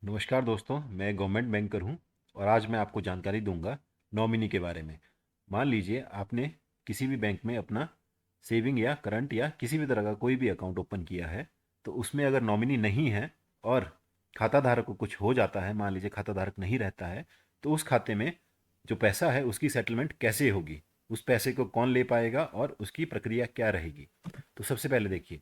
नमस्कार दोस्तों, मैं गवर्नमेंट बैंकर हूं और आज मैं आपको जानकारी दूंगा नॉमिनी के बारे में। मान लीजिए आपने किसी भी बैंक में अपना सेविंग या करंट या किसी भी तरह का कोई भी अकाउंट ओपन किया है, तो उसमें अगर नॉमिनी नहीं है और खाता धारक को कुछ हो जाता है, मान लीजिए खाता धारक नहीं रहता है, तो उस खाते में जो पैसा है उसकी सेटलमेंट कैसे होगी, उस पैसे को कौन ले पाएगा और उसकी प्रक्रिया क्या रहेगी। तो सबसे पहले देखिए,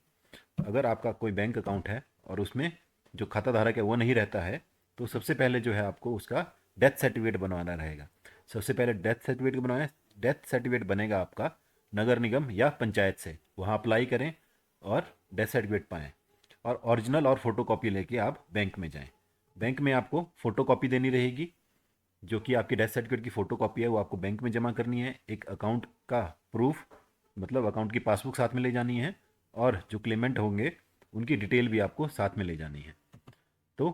अगर आपका कोई बैंक अकाउंट है और उसमें जो खाता धारक है वो नहीं रहता है, तो सबसे पहले जो है आपको उसका डेथ सर्टिफिकेट बनवाना रहेगा। सबसे पहले डेथ सर्टिफिकेट बनवाएं। डेथ सर्टिफिकेट बनेगा आपका नगर निगम या पंचायत से, वहाँ अप्लाई करें और डेथ सर्टिफिकेट पाएँ। और ओरिजिनल और फोटो कॉपी लेके आप बैंक में जाएं। बैंक में आपको फोटो कॉपी देनी रहेगी, जो कि आपकी डेथ सर्टिफिकेट की फ़ोटो कॉपी है वो आपको बैंक में जमा करनी है। एक अकाउंट का प्रूफ, मतलब अकाउंट की पासबुक साथ में ले जानी है, और जो क्लेमेंट होंगे उनकी डिटेल भी आपको साथ में ले जानी है। तो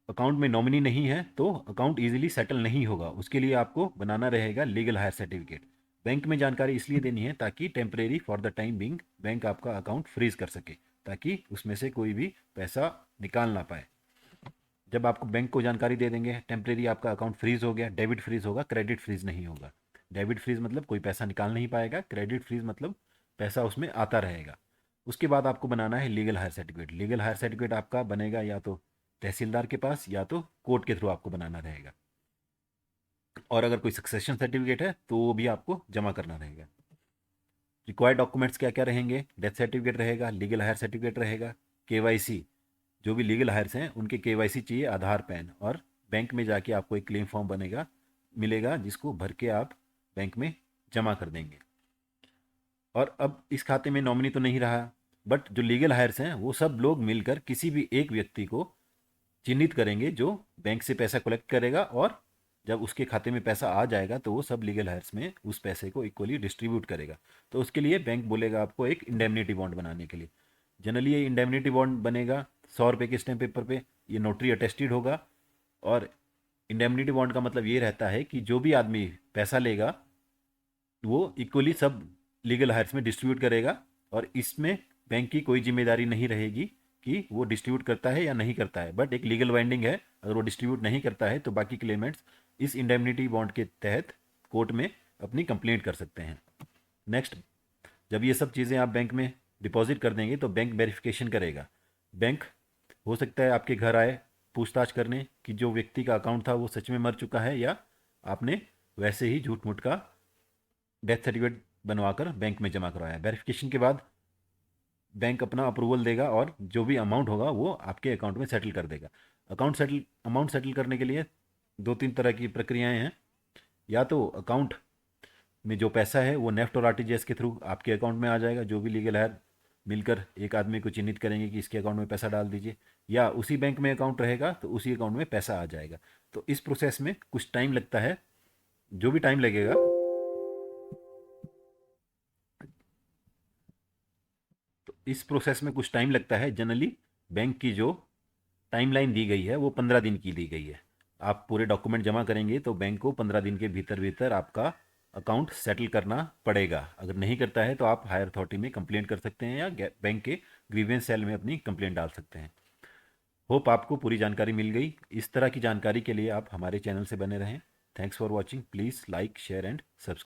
अकाउंट में नॉमिनी नहीं है तो अकाउंट इजीली सेटल नहीं होगा, उसके लिए आपको बनाना रहेगा लीगल हायर सर्टिफिकेट। बैंक में जानकारी इसलिए देनी है ताकि temporary for the time being bank आपका अकाउंट फ्रीज कर सके, ताकि उसमें से कोई भी पैसा निकाल ना पाए। जब आपको बैंक को जानकारी दे देंगे टेम्परेरी आपका अकाउंट फ्रीज हो गया, डेबिट फ्रीज होगा, क्रेडिट फ्रीज नहीं होगा। डेबिट फ्रीज मतलब कोई पैसा निकाल नहीं पाएगा, क्रेडिट फ्रीज मतलब पैसा उसमें आता रहेगा। उसके बाद आपको बनाना है legal higher certificate. Legal higher certificate आपका बनेगा या तो तहसीलदार के पास या तो कोर्ट के थ्रू आपको बनाना रहेगा। और अगर कोई सक्सेशन सर्टिफिकेट है तो वो भी आपको जमा करना रहेगा। रिक्वायर्ड डॉक्यूमेंट्स क्या क्या रहेंगे? डेथ सर्टिफिकेट रहेगा, लीगल हायर सर्टिफिकेट रहेगा, केवाईसी, जो भी लीगल हायर्स हैं उनके केवाईसी चाहिए, आधार, पैन, और बैंक में जाके आपको एक क्लेम फॉर्म बनेगा, मिलेगा, जिसको भर के आप बैंक में जमा कर देंगे। और अब इस खाते में नॉमिनी तो नहीं रहा, बट जो लीगल हायर्स हैं वो सब लोग मिलकर किसी भी एक व्यक्ति को चिन्हित करेंगे जो बैंक से पैसा कलेक्ट करेगा, और जब उसके खाते में पैसा आ जाएगा तो वो सब लीगल हायर्स में उस पैसे को इक्वली डिस्ट्रीब्यूट करेगा। तो उसके लिए बैंक बोलेगा आपको एक इंडेमनिटी बॉन्ड बनाने के लिए। जनरली ये इंडेमनिटी बॉन्ड बनेगा 100 रुपये के स्टैम्प पेपर पे, ये नोटरी अटेस्टेड होगा। और इंडेमनिटी बॉन्ड का मतलब ये रहता है कि जो भी आदमी पैसा लेगा वो इक्वली सब लीगल हायर्स में डिस्ट्रीब्यूट करेगा, और इसमें बैंक की कोई जिम्मेदारी नहीं रहेगी कि वो डिस्ट्रीब्यूट करता है या नहीं करता है। बट एक लीगल बाइंडिंग है, अगर वो डिस्ट्रीब्यूट नहीं करता है तो बाकी क्लेमेंट्स इस इंडेमनिटी बॉन्ड के तहत कोर्ट में अपनी कंप्लेंट कर सकते हैं। नेक्स्ट, जब ये सब चीज़ें आप बैंक में डिपॉजिट कर देंगे तो बैंक वेरिफिकेशन करेगा। बैंक हो सकता है आपके घर आए पूछताछ करने कि जो व्यक्ति का अकाउंट था वो सच में मर चुका है, या आपने वैसे ही झूठ मूठ का डेथ सर्टिफिकेट बनवाकर बैंक में जमा करवाया। वेरिफिकेशन के बाद बैंक अपना अप्रूवल देगा और जो भी अमाउंट होगा वो आपके अकाउंट में सेटल कर देगा। अमाउंट सेटल करने के लिए दो तीन तरह की प्रक्रियाएं हैं। या तो अकाउंट में जो पैसा है वो नेफ्ट और आरटीजीएस के थ्रू आपके अकाउंट में आ जाएगा, जो भी लीगल है मिलकर एक आदमी को चिन्हित करेंगे कि इसके अकाउंट में पैसा डाल दीजिए, या उसी बैंक में अकाउंट रहेगा तो उसी अकाउंट में पैसा आ जाएगा। तो इस प्रोसेस में कुछ टाइम लगता है। जो भी टाइम लगेगा, तो इस प्रोसेस में कुछ टाइम लगता है। जनरली बैंक की जो टाइमलाइन दी गई है वो 15 दिन की दी गई है। आप पूरे डॉक्यूमेंट जमा करेंगे तो बैंक को 15 दिन के भीतर भीतर आपका अकाउंट सेटल करना पड़ेगा। अगर नहीं करता है तो आप हायर अथॉरिटी में कंप्लेंट कर सकते हैं या बैंक के ग्रीवेंस सेल में अपनी कंप्लेंट डाल सकते हैं। होप आपको पूरी जानकारी मिल गई। इस तरह की जानकारी के लिए आप हमारे चैनल से बने रहें। Thanks for watching. Please like, share and subscribe.